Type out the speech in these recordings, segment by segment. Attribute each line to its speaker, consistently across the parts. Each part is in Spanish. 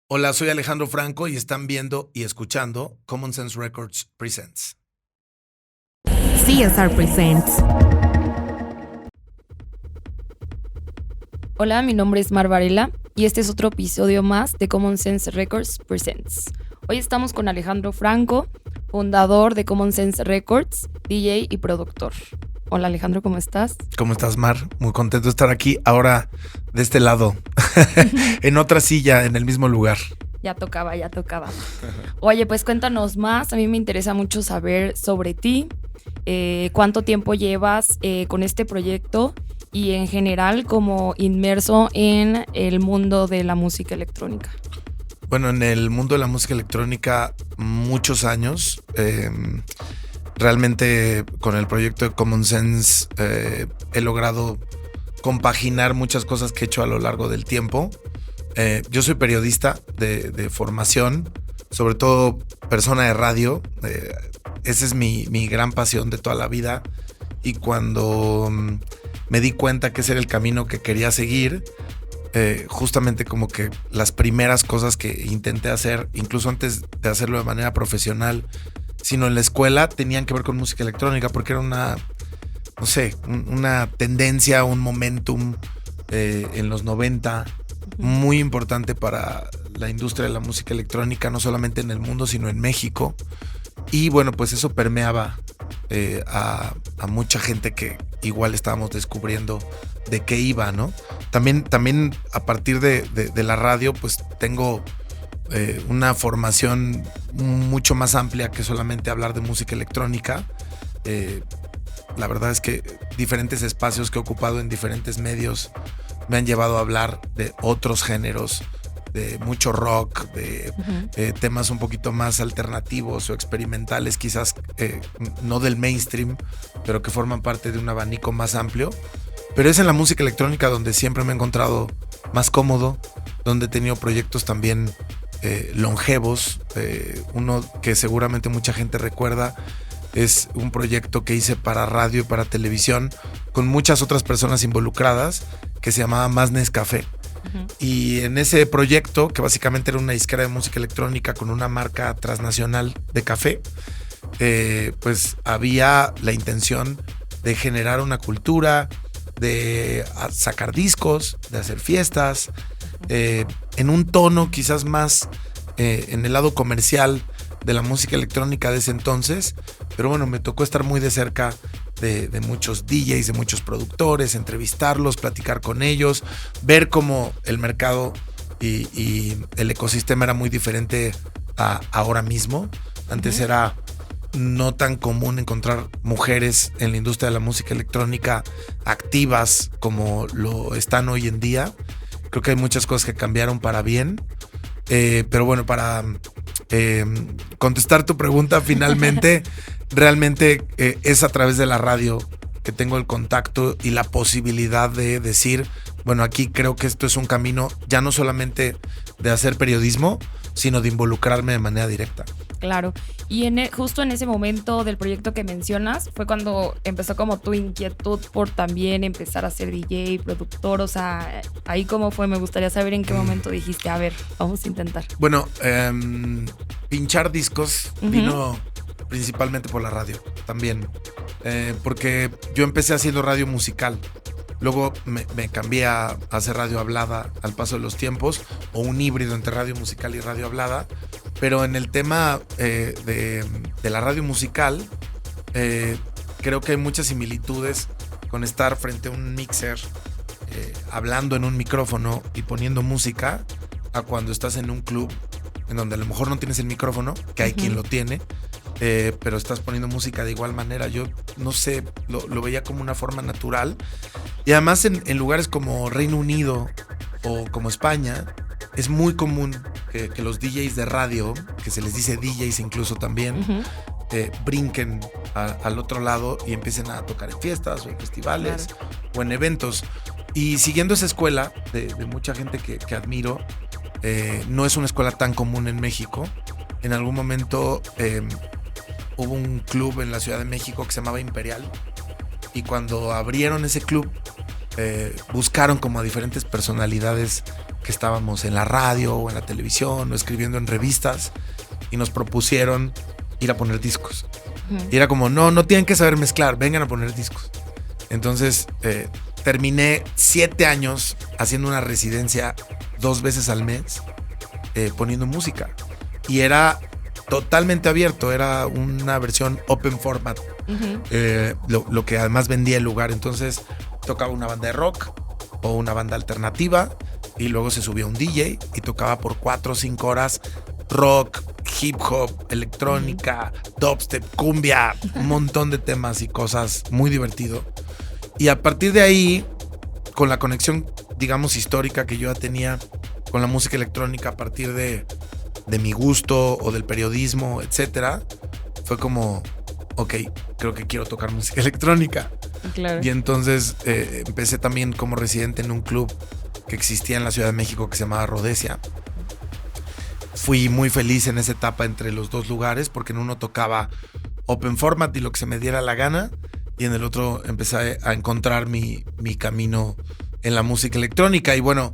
Speaker 1: Hola, soy Alejandro Franco y están viendo y escuchando Common Sense Records Presents.
Speaker 2: CSR Presents.
Speaker 3: Hola, mi nombre es Mar Varela y este es otro episodio más de Common Sense Records Presents. Hoy estamos con Alejandro Franco, fundador de Common Sense Records, DJ y productor. Hola Alejandro, ¿cómo estás?
Speaker 1: ¿Cómo estás, Mar? Muy contento de estar aquí ahora de este lado, en otra silla, en el mismo lugar.
Speaker 3: Ya tocaba. Oye, pues cuéntanos más. A mí me interesa mucho saber sobre ti, cuánto tiempo llevas con este proyecto y en general como inmerso en el mundo de la música electrónica.
Speaker 1: Bueno, en el mundo de la música electrónica, muchos años. Realmente con el proyecto de Common Sense he logrado compaginar muchas cosas que he hecho a lo largo del tiempo. Yo soy periodista de formación, sobre todo persona de radio. Esa es mi gran pasión de toda la vida. Y cuando me di cuenta que ese era el camino que quería seguir, justamente como que las primeras cosas que intenté hacer, incluso antes de hacerlo de manera profesional, sino en la escuela, tenían que ver con música electrónica, porque era una tendencia, un momentum en los 90 muy importante para la industria de la música electrónica, no solamente en el mundo, sino en México. Y bueno, pues eso permeaba a mucha gente que igual estábamos descubriendo de qué iba, ¿no? También a partir de la radio, pues tengo una formación mucho más amplia que solamente hablar de música electrónica. La verdad es que diferentes espacios que he ocupado en diferentes medios me han llevado a hablar de otros géneros, de mucho rock, de temas un poquito más alternativos o experimentales, quizás no del mainstream, pero que forman parte de un abanico más amplio. Pero es en la música electrónica donde siempre me he encontrado más cómodo, donde he tenido proyectos también longevos. Uno que seguramente mucha gente recuerda es un proyecto que hice para radio y para televisión con muchas otras personas involucradas, que se llamaba Más Nescafé. Y en ese proyecto, que básicamente era una disquera de música electrónica con una marca transnacional de café, pues había la intención de generar una cultura, de sacar discos, de hacer fiestas, en un tono quizás más en el lado comercial de la música electrónica de ese entonces. Pero bueno, me tocó estar muy de cerca de muchos DJs, de muchos productores, entrevistarlos, platicar con ellos, ver cómo el mercado y el ecosistema era muy diferente a ahora mismo. Antes era no tan común encontrar mujeres en la industria de la música electrónica activas como lo están hoy en día. Creo que hay muchas cosas que cambiaron para bien. Pero bueno, para contestar tu pregunta finalmente, realmente es a través de la radio que tengo el contacto y la posibilidad de decir, bueno, aquí creo que esto es un camino ya no solamente de hacer periodismo, sino de involucrarme de manera directa.
Speaker 3: Claro, y justo en ese momento del proyecto que mencionas fue cuando empezó como tu inquietud por también empezar a ser DJ, productor. O sea, ahí cómo fue, me gustaría saber en qué momento dijiste, a ver, vamos a intentar.
Speaker 1: Bueno, pinchar discos vino principalmente por la radio también, porque yo empecé haciendo radio musical. Luego me cambié a hacer radio hablada al paso de los tiempos, o un híbrido entre radio musical y radio hablada. Pero en el tema de la radio musical, creo que hay muchas similitudes con estar frente a un mixer, hablando en un micrófono y poniendo música, a cuando estás en un club en donde a lo mejor no tienes el micrófono, que hay quien lo tiene, pero estás poniendo música de igual manera. Yo no sé, lo veía como una forma natural. Y además en lugares como Reino Unido o como España, es muy común que los DJs de radio, que se les dice DJs incluso también, brinquen al otro lado y empiecen a tocar en fiestas o en festivales, claro, o en eventos. Y siguiendo esa escuela de mucha gente que admiro, no es una escuela tan común en México. En algún momento hubo un club en la Ciudad de México que se llamaba Imperial, y cuando abrieron ese club buscaron como a diferentes personalidades que estábamos en la radio o en la televisión o escribiendo en revistas y nos propusieron ir a poner discos. Y era como, no tienen que saber mezclar, vengan a poner discos. Entonces terminé 7 años haciendo una residencia 2 veces al mes poniendo música. Y era totalmente abierto, era una versión open format, lo que además vendía el lugar. Entonces tocaba una banda de rock o una banda alternativa y luego se subía un DJ y tocaba por 4 o 5 horas rock, hip hop, electrónica, dubstep, cumbia, un montón de temas y cosas, muy divertido. Y a partir de ahí, con la conexión, digamos, histórica que yo ya tenía con la música electrónica a partir de mi gusto o del periodismo, etcétera, fue como, ok, creo que quiero tocar música electrónica.
Speaker 3: Claro.
Speaker 1: Y entonces empecé también como residente en un club que existía en la Ciudad de México que se llamaba Rhodesia. Fui muy feliz en esa etapa entre los 2 lugares porque en uno tocaba open format y lo que se me diera la gana y en el otro empecé a encontrar mi camino en la música electrónica y bueno,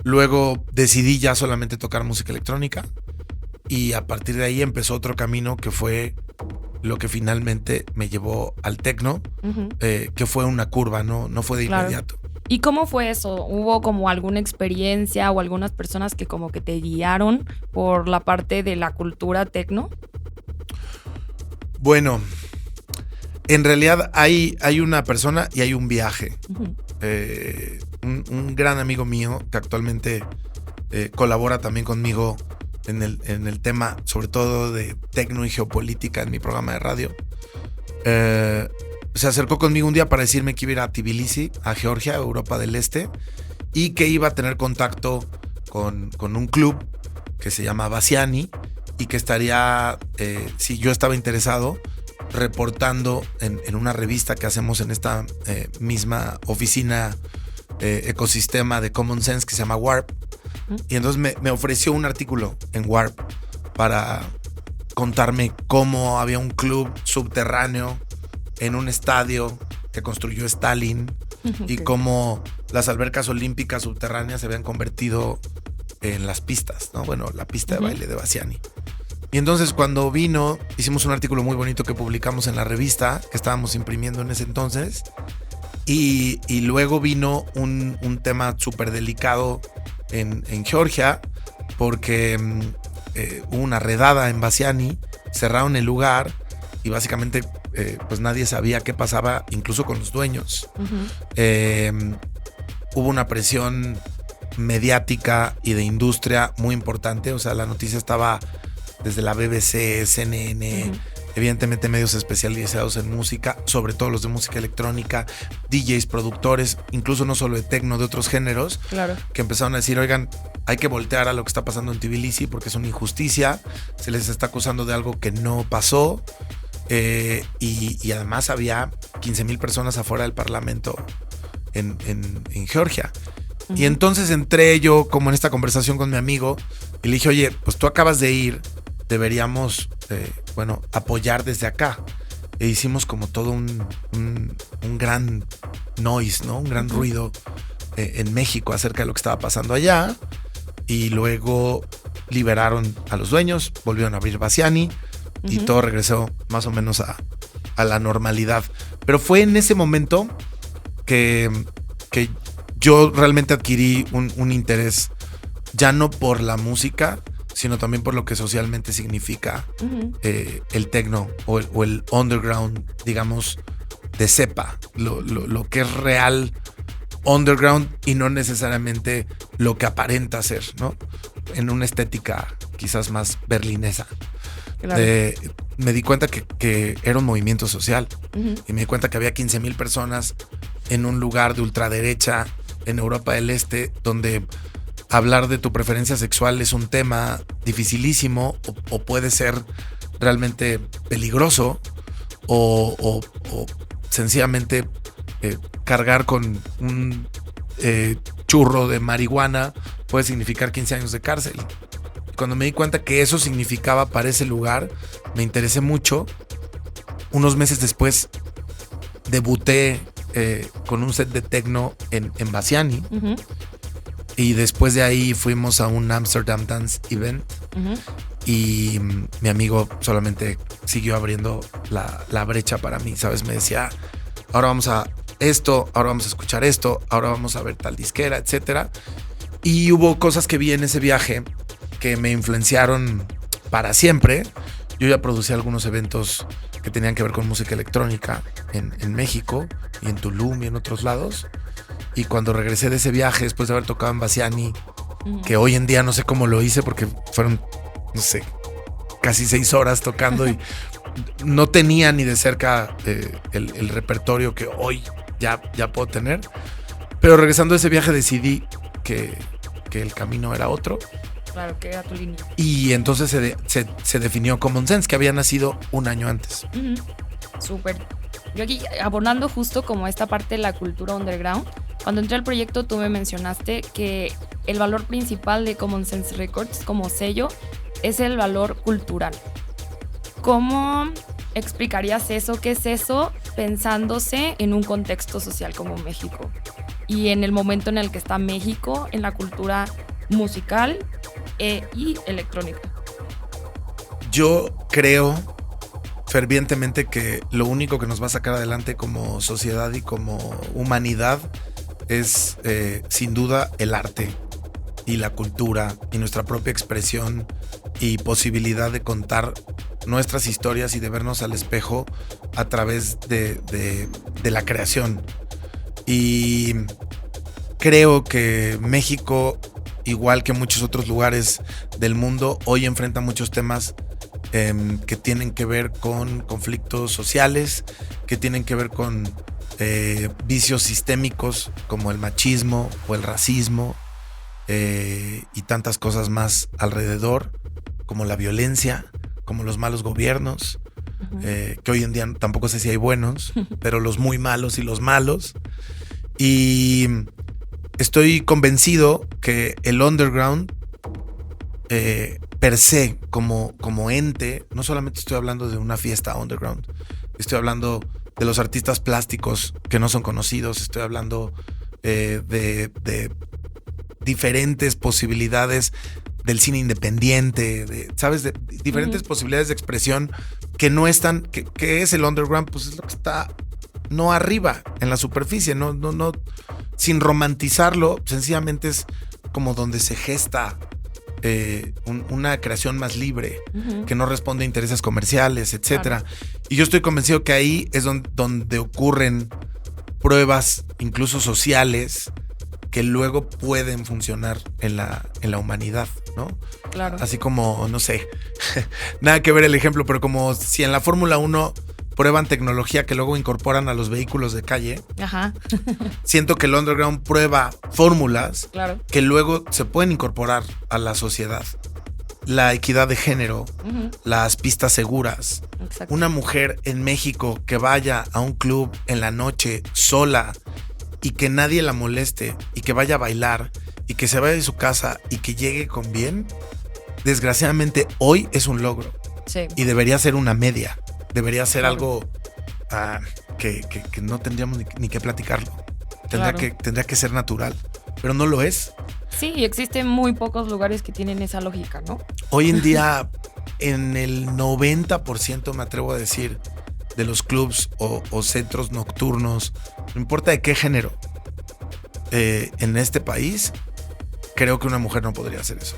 Speaker 1: luego decidí ya solamente tocar música electrónica y a partir de ahí empezó otro camino que fue lo que finalmente me llevó al techno, que fue una curva, no fue de inmediato.
Speaker 3: ¿Y cómo fue eso? ¿Hubo como alguna experiencia o algunas personas que como que te guiaron por la parte de la cultura techno?
Speaker 1: Bueno, en realidad hay una persona y hay un viaje. Un gran amigo mío que actualmente colabora también conmigo en el tema, sobre todo de techno y geopolítica en mi programa de radio. Se acercó conmigo un día para decirme que iba a ir a Tbilisi, a Georgia, Europa del Este, y que iba a tener contacto con un club que se llama Bassiani y que estaría, si yo estaba interesado, reportando en una revista que hacemos en esta misma oficina, ecosistema de Common Sense que se llama Warp. Y entonces me ofreció un artículo en Warp para contarme cómo había un club subterráneo en un estadio que construyó Stalin y cómo las albercas olímpicas subterráneas se habían convertido en las pistas, ¿no? Bueno, la pista de baile de Bassiani. Y entonces cuando vino, hicimos un artículo muy bonito que publicamos en la revista que estábamos imprimiendo en ese entonces y luego vino un tema súper delicado en Georgia porque hubo una redada en Bassiani, cerraron el lugar y básicamente pues nadie sabía qué pasaba, incluso con los dueños. Hubo una presión mediática y de industria muy importante, o sea, la noticia estaba desde la BBC, CNN, evidentemente medios especializados en música, sobre todo los de música electrónica, DJs, productores, incluso no solo de techno, de otros géneros, que empezaron a decir, oigan, hay que voltear a lo que está pasando en Tbilisi porque es una injusticia, se les está acusando de algo que no pasó. Y además había 15,000 personas afuera del parlamento en Georgia. Y entonces entré yo como en esta conversación con mi amigo y le dije, oye, pues tú acabas de ir, deberíamos, apoyar desde acá. E hicimos como todo un gran noise, ¿no? Un gran ruido en México acerca de lo que estaba pasando allá. Y luego liberaron a los dueños, volvieron a abrir Bassiani. Y todo regresó más o menos a la normalidad. Pero fue en ese momento que yo realmente adquirí un interés ya no por la música, sino también por lo que socialmente significa el techno o el underground, digamos, de cepa. Lo que es real underground y no necesariamente lo que aparenta ser, ¿no? En una estética quizás más berlinesa. Claro. Me di cuenta que era un movimiento social y me di cuenta que había 15,000 personas en un lugar de ultraderecha en Europa del Este donde hablar de tu preferencia sexual es un tema dificilísimo o puede ser realmente peligroso o sencillamente cargar con un churro de marihuana puede significar 15 años de cárcel. Cuando me di cuenta que eso significaba para ese lugar, me interesé mucho. Unos meses después debuté con un set de techno en Bassiani. Y después de ahí fuimos a un Amsterdam Dance Event.
Speaker 3: Ujú.
Speaker 1: Y mi amigo solamente siguió abriendo la brecha para mí, ¿sabes? Me decía, ahora vamos a esto, ahora vamos a escuchar esto, ahora vamos a ver tal disquera, etcétera. Y hubo cosas que vi en ese viaje que me influenciaron para siempre. Yo ya producí algunos eventos que tenían que ver con música electrónica en México y en Tulum y en otros lados. Y cuando regresé de ese viaje, después de haber tocado en Bassiani, que hoy en día no sé cómo lo hice porque fueron, no sé, casi 6 horas tocando y no tenía ni de cerca el repertorio que hoy ya puedo tener. Pero regresando de ese viaje decidí que el camino era otro.
Speaker 3: Claro, que era tu línea.
Speaker 1: Y entonces se definió Common Sense, que había nacido un año antes.
Speaker 3: Ujú. Súper. Yo aquí abonando justo como esta parte de la cultura underground, cuando entré al proyecto tú me mencionaste que el valor principal de Common Sense Records como sello es el valor cultural. ¿Cómo explicarías eso? ¿Qué es eso pensándose en un contexto social como México? Y en el momento en el que está México en la cultura musical y electrónica.
Speaker 1: Yo creo fervientemente que lo único que nos va a sacar adelante como sociedad y como humanidad es sin duda el arte y la cultura y nuestra propia expresión y posibilidad de contar nuestras historias y de vernos al espejo a través de la creación. Y creo que México, igual que muchos otros lugares del mundo, hoy enfrenta muchos temas que tienen que ver con conflictos sociales, que tienen que ver con vicios sistémicos como el machismo o el racismo y tantas cosas más alrededor, como la violencia, como los malos gobiernos, que hoy en día tampoco sé si hay buenos, pero los muy malos y los malos. Y estoy convencido que el underground per se, como ente, no solamente estoy hablando de una fiesta underground, estoy hablando de los artistas plásticos que no son conocidos, estoy hablando de diferentes posibilidades del cine independiente, ¿sabes? De diferentes posibilidades de expresión que no están, que es el underground, pues es lo que está no arriba, en la superficie, no, sin romantizarlo, sencillamente es como donde se gesta una creación más libre, que no responde a intereses comerciales, etcétera. Claro. Y yo estoy convencido que ahí es donde ocurren pruebas, incluso sociales, que luego pueden funcionar en la humanidad, ¿no?
Speaker 3: Claro.
Speaker 1: Así como, no sé, nada que ver el ejemplo, pero como si en la Fórmula 1 prueban tecnología que luego incorporan a los vehículos de calle. Ajá. Siento que el underground prueba fórmulas que luego se pueden incorporar a la sociedad. La equidad de género, las pistas seguras. Exacto. Una mujer en México que vaya a un club en la noche sola y que nadie la moleste y que vaya a bailar y que se vaya de su casa y que llegue con bien, desgraciadamente hoy es un logro. Sí. Y debería ser una media. Debería ser algo que no tendríamos ni que platicarlo. Tendría que ser natural, pero no lo es.
Speaker 3: Sí, existen muy pocos lugares que tienen esa lógica, ¿no?
Speaker 1: Hoy en día, en el 90%, me atrevo a decir, de los clubs o centros nocturnos, no importa de qué género, en este país, creo que una mujer no podría hacer eso.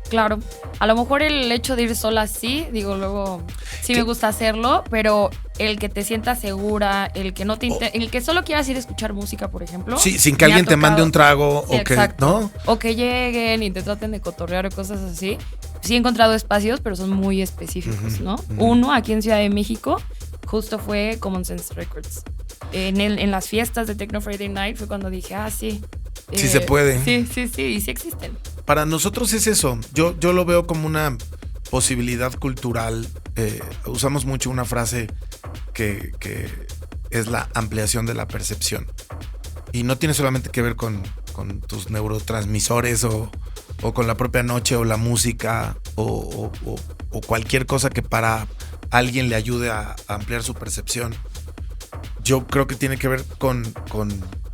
Speaker 3: Claro, a lo mejor el hecho de ir sola sí, digo, luego sí me gusta hacerlo, pero el que te sientas segura, el que no te el que solo quieras ir a escuchar música, por ejemplo. Sí,
Speaker 1: sin que alguien te mande un trago sí, o exacto. ¿No?
Speaker 3: O que lleguen y te traten de cotorrear o cosas así. Sí he encontrado espacios, pero son muy específicos, ¿no? Uno, aquí en Ciudad de México, justo fue Common Sense Records. En las fiestas de Techno Friday Night fue cuando dije, sí.
Speaker 1: Sí se puede.
Speaker 3: Sí, y sí existen.
Speaker 1: Para nosotros es eso. Yo lo veo como una posibilidad cultural. Usamos mucho una frase que es la ampliación de la percepción. Y no tiene solamente que ver con tus neurotransmisores o con la propia noche o la música o cualquier cosa que para alguien le ayude a ampliar su percepción. Yo creo que tiene que ver con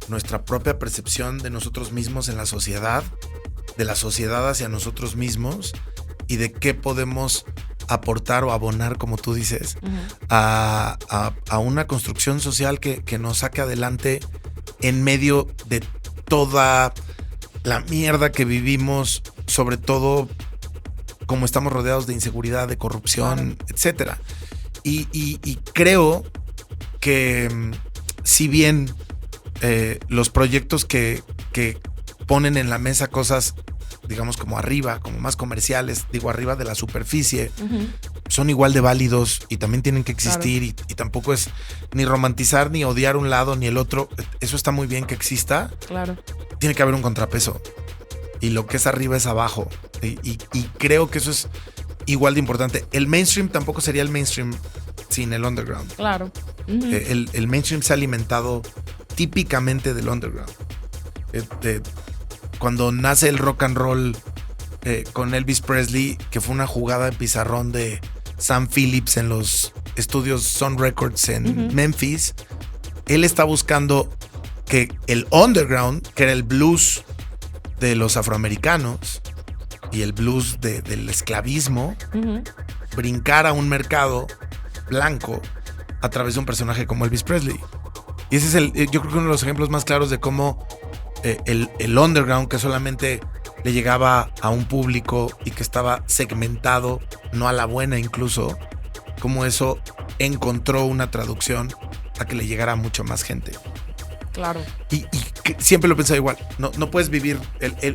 Speaker 1: nuestra propia percepción de nosotros mismos en la sociedad, de la sociedad hacia nosotros mismos y de qué podemos aportar o abonar, como tú dices, a una construcción social que nos saque adelante en medio de toda la mierda que vivimos, sobre todo como estamos rodeados de inseguridad, de corrupción, etcétera. Y creo que si bien los proyectos que ponen en la mesa cosas, digamos, como arriba, como más comerciales, digo, arriba de la superficie, son igual de válidos y también tienen que existir, y tampoco es ni romantizar ni odiar un lado ni el otro. Eso está muy bien que exista.
Speaker 3: Claro.
Speaker 1: Tiene que haber un contrapeso y lo que es arriba es abajo, y creo que eso es igual de importante. El mainstream tampoco sería el mainstream sin el underground.
Speaker 3: Claro.
Speaker 1: El mainstream se ha alimentado típicamente del underground. Cuando nace el rock and roll con Elvis Presley, que fue una jugada de pizarrón de Sam Phillips en los estudios Sun Records en Memphis, él está buscando que el underground, que era el blues de los afroamericanos y el blues del esclavismo, brincara a un mercado blanco a través de un personaje como Elvis Presley. Y ese es yo creo que uno de los ejemplos más claros de cómo el underground, que solamente le llegaba a un público y que estaba segmentado, no a la buena incluso, cómo eso encontró una traducción a que le llegara a mucho más gente.
Speaker 3: Claro.
Speaker 1: Y siempre lo he pensado igual. No puedes vivir,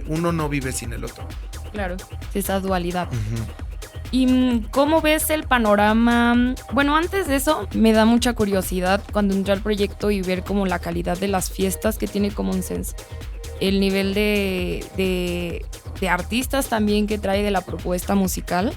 Speaker 1: uno no vive sin el otro.
Speaker 3: Claro, esa dualidad. ¿Y cómo ves el panorama? Bueno, antes de eso, me da mucha curiosidad cuando entré al proyecto y ver como la calidad de las fiestas que tiene Common Sense. El nivel de artistas también que trae de la propuesta musical.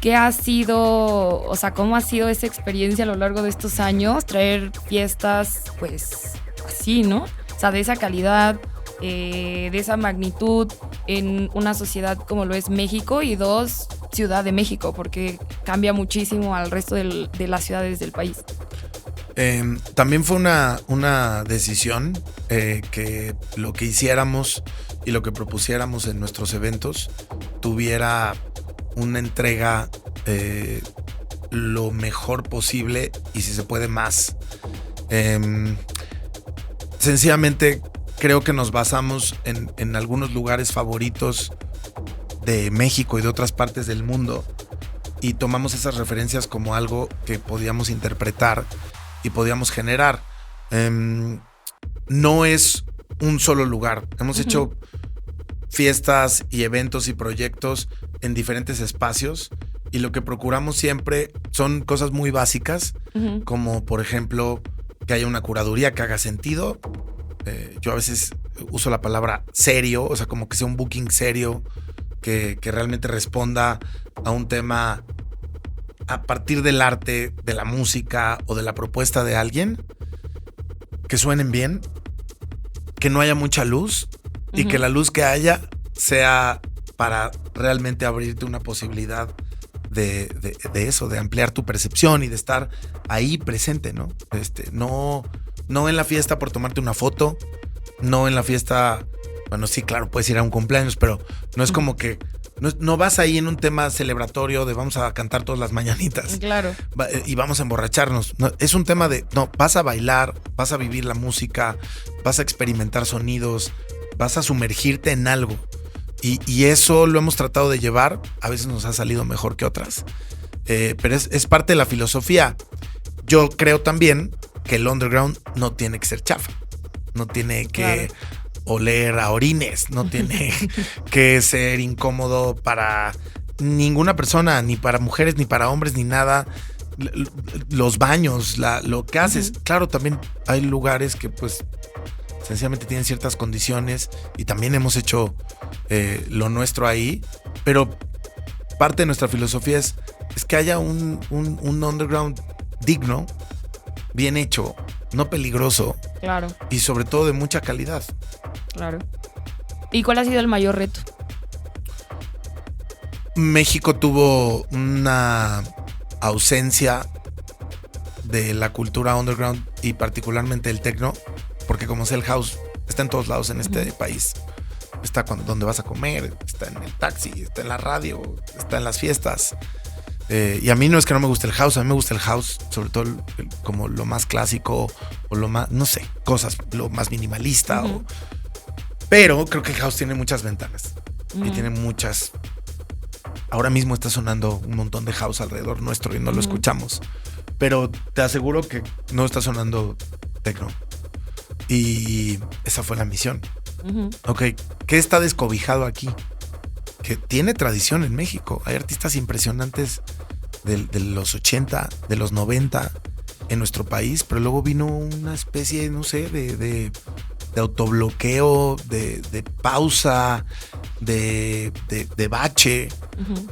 Speaker 3: ¿Qué ha sido, o sea, cómo ha sido esa experiencia a lo largo de estos años? Traer fiestas, pues, así, ¿no? O sea, de esa calidad, de esa magnitud en una sociedad como lo es México, y dos, Ciudad de México, porque cambia muchísimo al resto de las ciudades del país.
Speaker 1: También fue una decisión que lo que hiciéramos y lo que propusiéramos en nuestros eventos tuviera una entrega lo mejor posible y, si se puede, más. Sencillamente creo que nos basamos en algunos lugares favoritos de México y de otras partes del mundo, y tomamos esas referencias como algo que podíamos interpretar y podíamos generar. No es un solo lugar. Hemos hecho fiestas y eventos y proyectos en diferentes espacios, y lo que procuramos siempre son cosas muy básicas, como por ejemplo que haya una curaduría que haga sentido. Yo a veces uso la palabra serio, o sea, como que sea un booking serio, que realmente responda a un tema a partir del arte, de la música o de la propuesta de alguien, que suenen bien, que no haya mucha luz, y que la luz que haya sea para realmente abrirte una posibilidad de eso, de ampliar tu percepción y de estar ahí presente, ¿no? No en la fiesta por tomarte una foto, no en la fiesta, bueno, sí, claro, puedes ir a un cumpleaños, pero no es como que no vas ahí en un tema celebratorio de vamos a cantar todas las mañanitas.
Speaker 3: Claro.
Speaker 1: Y vamos a emborracharnos. No, es un tema de, no, vas a bailar, vas a vivir la música, vas a experimentar sonidos, vas a sumergirte en algo. Y eso lo hemos tratado de llevar. A veces nos ha salido mejor que otras. Pero es parte de la filosofía. Yo creo también que el underground no tiene que ser chafa. No tiene que oler a orines. No tiene que ser incómodo para ninguna persona, ni para mujeres, ni para hombres, ni nada. Los baños, lo que haces. Claro, también hay lugares que pues sencillamente tienen ciertas condiciones, y también hemos hecho lo nuestro ahí, pero parte de nuestra filosofía es que haya un underground digno, bien hecho, no peligroso.
Speaker 3: Claro.
Speaker 1: Y sobre todo de mucha calidad.
Speaker 3: Claro. ¿Y cuál ha sido el mayor reto?
Speaker 1: México tuvo una ausencia de la cultura underground y particularmente el techno porque como sé, el house está en todos lados en este país. Está donde vas a comer, está en el taxi, está en la radio, está en las fiestas. Y a mí no es que no me guste el house, a mí me gusta el house, sobre todo como lo más clásico o lo más, no sé, cosas, lo más minimalista. Pero creo que el house tiene muchas ventanas y tiene muchas. Ahora mismo está sonando un montón de house alrededor nuestro y no lo escuchamos. Pero te aseguro que no está sonando techno. Y esa fue la misión. Ok, ¿qué está descobijado aquí? Que tiene tradición en México. Hay artistas impresionantes de los 80, de los 90 en nuestro país, pero luego vino una especie, no sé, de autobloqueo, de pausa, de bache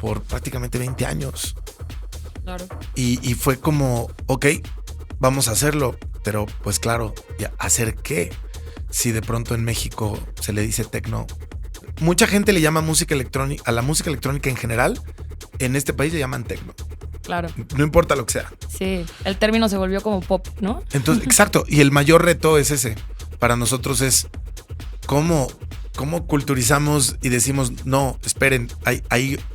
Speaker 1: por prácticamente 20 años.
Speaker 3: Claro.
Speaker 1: Y fue como, ok, vamos a hacerlo, pero pues claro, ¿hacer qué? Si de pronto en México se le dice techno. Mucha gente le llama música electrónica, a la música electrónica en general, en este país le llaman techno.
Speaker 3: Claro.
Speaker 1: No importa lo que sea.
Speaker 3: Sí, el término se volvió como pop, ¿no?
Speaker 1: Entonces, exacto, y el mayor reto es ese. Para nosotros es cómo culturizamos y decimos, no, esperen,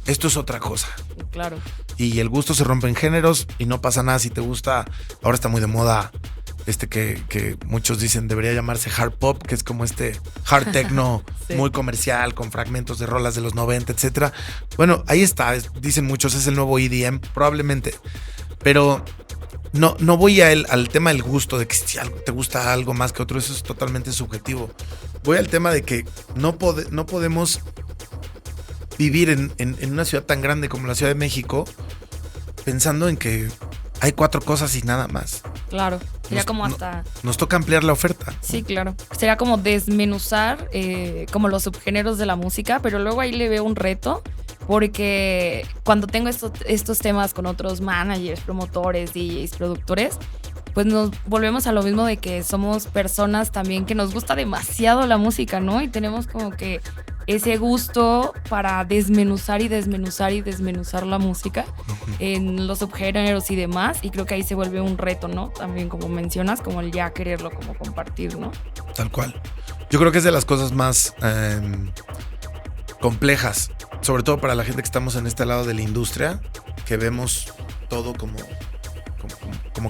Speaker 1: esto es otra cosa.
Speaker 3: Claro.
Speaker 1: Y el gusto se rompe en géneros y no pasa nada si te gusta. Ahora está muy de moda que muchos dicen debería llamarse hard pop, que es como hard techno sí. Muy comercial, con fragmentos de rolas de los 90, etcétera. Bueno, ahí está, dicen muchos, es el nuevo EDM, probablemente. Pero no voy al tema del gusto, de que si te gusta algo más que otro, eso es totalmente subjetivo. Voy al tema de que no podemos vivir en una ciudad tan grande como la Ciudad de México pensando en que hay 4 cosas y nada más.
Speaker 3: Claro, sería como hasta...
Speaker 1: Nos toca ampliar la oferta.
Speaker 3: Sí, claro. Sería como desmenuzar como los subgéneros de la música, pero luego ahí le veo un reto, porque cuando tengo estos temas con otros managers, promotores, DJs, productores, pues nos volvemos a lo mismo de que somos personas también que nos gusta demasiado la música, ¿no? Y tenemos como que ese gusto para desmenuzar y desmenuzar y desmenuzar la música en los subgéneros y demás, y creo que ahí se vuelve un reto, ¿no? También, como mencionas, como el ya quererlo como compartir, ¿no?
Speaker 1: Tal cual. Yo creo que es de las cosas más complejas, sobre todo para la gente que estamos en este lado de la industria, que vemos todo como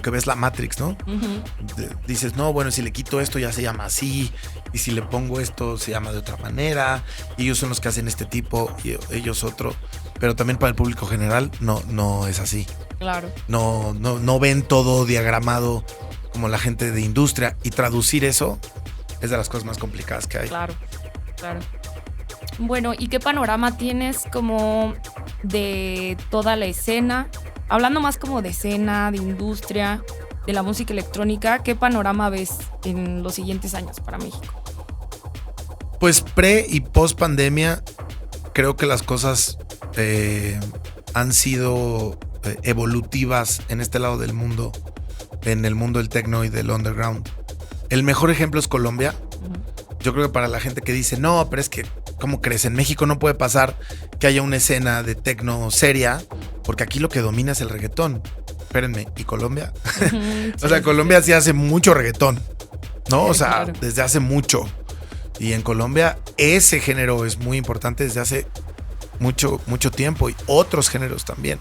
Speaker 1: que ves la Matrix, ¿no? Dices, no, bueno, si le quito esto ya se llama así, y si le pongo esto se llama de otra manera, y ellos son los que hacen este tipo y ellos otro, pero también para el público general no es así.
Speaker 3: Claro.
Speaker 1: No ven todo diagramado como la gente de industria, y traducir eso es de las cosas más complicadas que hay.
Speaker 3: Claro. Bueno, ¿y qué panorama tienes como de toda la escena? Hablando más como de escena, de industria, de la música electrónica, ¿qué panorama ves en los siguientes años para México?
Speaker 1: Pues pre y post pandemia, creo que las cosas han sido evolutivas en este lado del mundo, en el mundo del techno y del underground. El mejor ejemplo es Colombia. Yo creo que para la gente que dice, no, pero es que, ¿cómo crees? En México no puede pasar que haya una escena de techno seria, porque aquí lo que domina es el reggaetón. Espérenme, ¿y Colombia? O sea, Colombia sí hace mucho reggaetón, ¿no? O sea, claro, desde hace mucho. Y en Colombia ese género es muy importante desde hace mucho tiempo, y otros géneros también.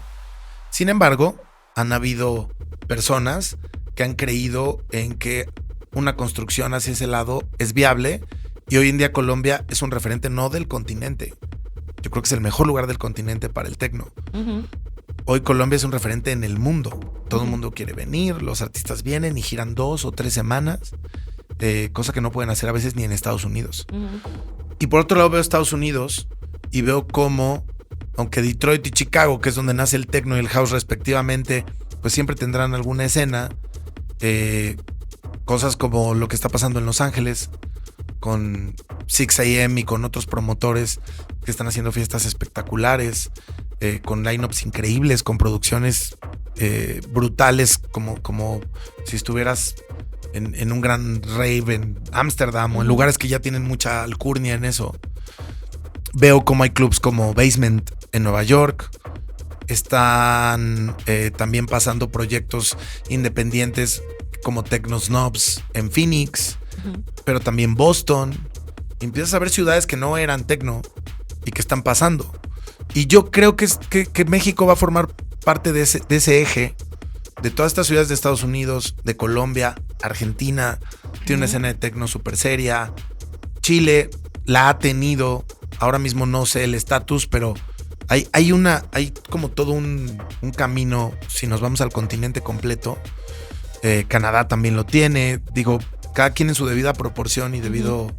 Speaker 1: Sin embargo, han habido personas que han creído en que una construcción hacia ese lado es viable, y hoy en día Colombia es un referente no del continente. Yo creo que es el mejor lugar del continente para el techno. Hoy Colombia es un referente en el mundo. Todo el mundo quiere venir, los artistas vienen y giran 2 o 3 semanas, cosa que no pueden hacer a veces ni en Estados Unidos. Y por otro lado veo Estados Unidos y veo cómo, aunque Detroit y Chicago, que es donde nace el techno y el house respectivamente, pues siempre tendrán alguna escena, cosas como lo que está pasando en Los Ángeles con 6am y con otros promotores que están haciendo fiestas espectaculares, con lineups increíbles, con producciones brutales, como si estuvieras en un gran rave en Ámsterdam o en lugares que ya tienen mucha alcurnia en eso. Veo como hay clubs como Basement en Nueva York. Están también pasando proyectos independientes como Techno Snobs en Phoenix. pero también Boston. Y empiezas a ver ciudades que no eran techno y que están pasando. Y yo creo que México va a formar parte de ese eje, de todas estas ciudades de Estados Unidos, de Colombia, Argentina, tiene una escena de techno súper seria. Chile la ha tenido, ahora mismo no sé el estatus, pero hay como todo un camino, si nos vamos al continente completo. Canadá también lo tiene, digo, cada quien en su debida proporción y debido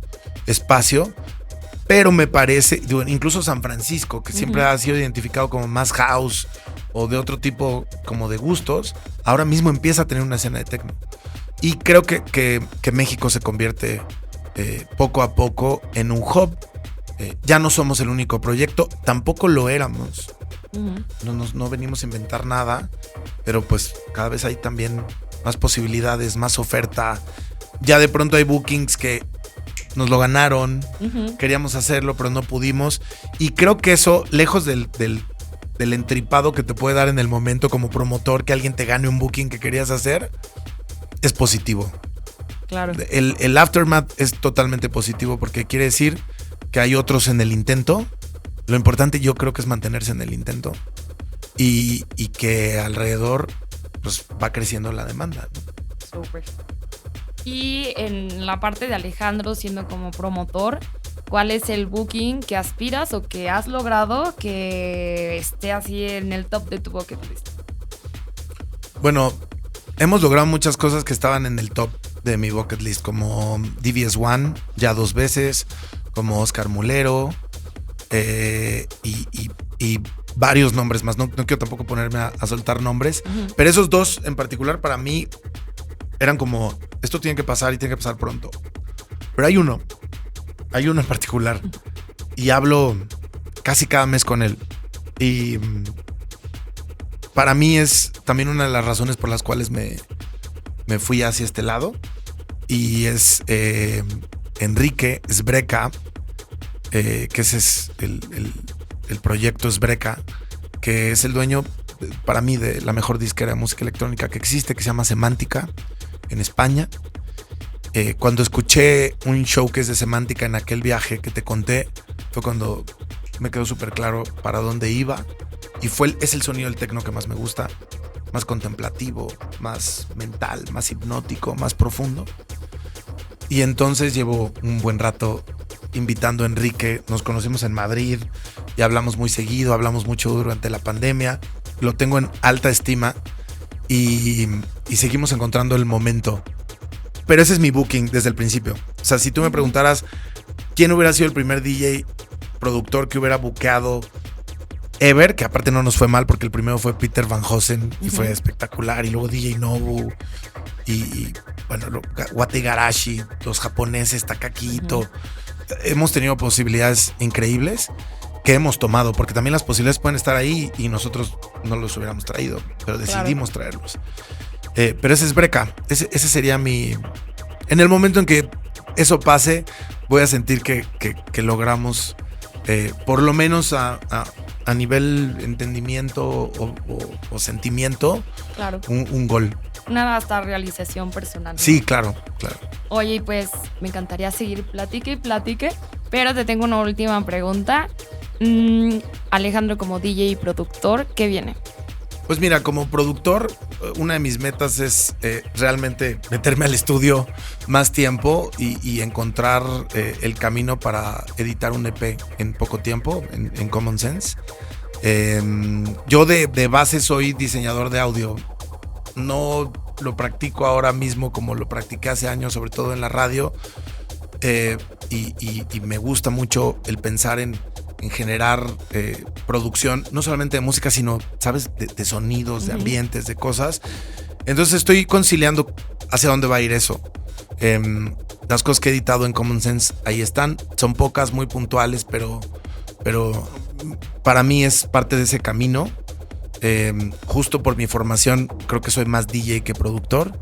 Speaker 1: espacio. Pero me parece, incluso San Francisco, que siempre ha sido identificado como más house o de otro tipo como de gustos, ahora mismo empieza a tener una escena de techno. Y creo que México se convierte poco a poco en un hub. Ya no somos el único proyecto, tampoco lo éramos. No venimos a inventar nada, pero pues cada vez hay también más posibilidades, más oferta. Ya de pronto hay bookings que nos lo ganaron, queríamos hacerlo, pero no pudimos. Y creo que eso, lejos del entripado que te puede dar en el momento como promotor, que alguien te gane un booking que querías hacer, es positivo.
Speaker 3: Claro.
Speaker 1: El aftermath es totalmente positivo porque quiere decir que hay otros en el intento. Lo importante yo creo que es mantenerse en el intento y que alrededor pues va creciendo la demanda, ¿no?
Speaker 3: Súper. Y en la parte de Alejandro, siendo como promotor, ¿cuál es el booking que aspiras o que has logrado que esté así en el top de tu bucket list?
Speaker 1: Bueno, hemos logrado muchas cosas que estaban en el top de mi bucket list, como DVS One, ya 2 veces, como Oscar Mulero, y varios nombres más. No quiero tampoco ponerme a soltar nombres, pero esos 2 en particular para mí eran como, esto tiene que pasar y tiene que pasar pronto. Pero hay uno en particular y hablo casi cada mes con él. Y para mí es también una de las razones por las cuales me fui hacia este lado. Y es Enrique Sbreca, que ese es el proyecto Sbreca, que es el dueño para mí de la mejor disquera de música electrónica que existe, que se llama Semántica, en España. Cuando escuché un show que es de Semántica en aquel viaje que te conté, fue cuando me quedó súper claro para dónde iba. Y es el sonido del techno que más me gusta, más contemplativo, más mental, más hipnótico, más profundo. Y entonces llevo un buen rato invitando a Enrique. Nos conocimos en Madrid y hablamos muy seguido, hablamos mucho durante la pandemia. Lo tengo en alta estima y seguimos encontrando el momento. Pero ese es mi booking desde el principio. O sea, si tú me preguntaras quién hubiera sido el primer DJ productor que hubiera buqueado ever, que aparte no nos fue mal porque el primero fue Peter Van Hosen y fue espectacular, y luego DJ Nobu y bueno, Wate Garashi, los japoneses, Takakito. Hemos tenido posibilidades increíbles que hemos tomado, porque también las posibilidades pueden estar ahí y nosotros no los hubiéramos traído, pero decidimos traerlos. Pero ese es Breca. Ese sería mi... En el momento en que eso pase, voy a sentir que logramos, por lo menos a nivel entendimiento o sentimiento,
Speaker 3: claro,
Speaker 1: un gol.
Speaker 3: Una hasta realización personal, ¿no?
Speaker 1: Sí, claro.
Speaker 3: Oye, pues me encantaría seguir platique, pero te tengo una última pregunta. Alejandro, como DJ y productor, ¿qué viene?
Speaker 1: Pues mira, como productor, una de mis metas es realmente meterme al estudio más tiempo y encontrar el camino para editar un EP en poco tiempo, en Common Sense. Yo de base soy diseñador de audio. No lo practico ahora mismo como lo practiqué hace años, sobre todo en la radio. Y me gusta mucho el pensar en generar producción, no solamente de música, sino, ¿sabes? De sonidos, de ambientes, de cosas. Entonces estoy conciliando hacia dónde va a ir eso. Las cosas que he editado en Common Sense ahí están. Son pocas, muy puntuales, pero para mí es parte de ese camino. Justo por mi formación, creo que soy más DJ que productor.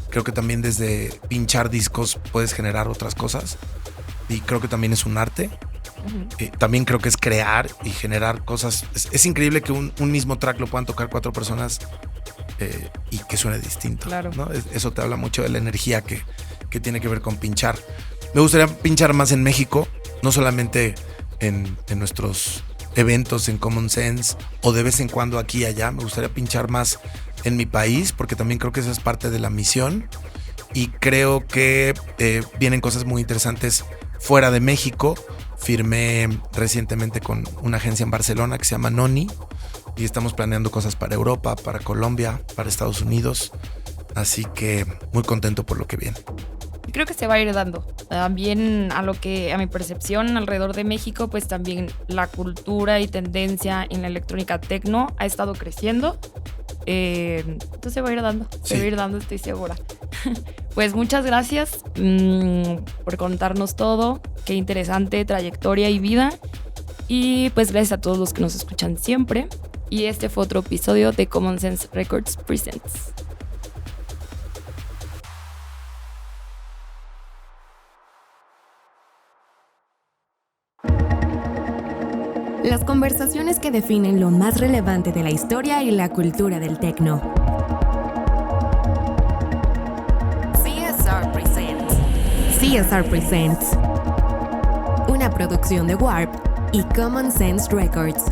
Speaker 1: Creo que también desde pinchar discos puedes generar otras cosas. Y creo que también es un arte. También creo que es crear y generar cosas. Es increíble que un mismo track lo puedan tocar 4 personas y que suene distinto,
Speaker 3: claro,
Speaker 1: ¿no? Eso te habla mucho de la energía que que tiene que ver con pinchar. Me gustaría pinchar más en México, no solamente en nuestros eventos en Common Sense o de vez en cuando aquí y allá. Me gustaría pinchar más en mi país porque también creo que esa es parte de la misión y creo que vienen cosas muy interesantes fuera de México. Firmé recientemente con una agencia en Barcelona que se llama Noni y estamos planeando cosas para Europa, para Colombia, para Estados Unidos, así que muy contento por lo que viene.
Speaker 3: Creo que se va a ir dando. También a mi percepción alrededor de México, pues también la cultura y tendencia en la electrónica techno ha estado creciendo. Entonces se va a ir dando,
Speaker 1: Sí.
Speaker 3: se va a ir dando, estoy segura. Pues muchas gracias por contarnos todo. Qué interesante trayectoria y vida. Y pues gracias a todos los que nos escuchan siempre. Y este fue otro episodio de Common Sense Records Presents.
Speaker 2: Las conversaciones que definen lo más relevante de la historia y la cultura del techno. CSR Presents. CSR Presents. Una producción de Warp y Common Sense Records.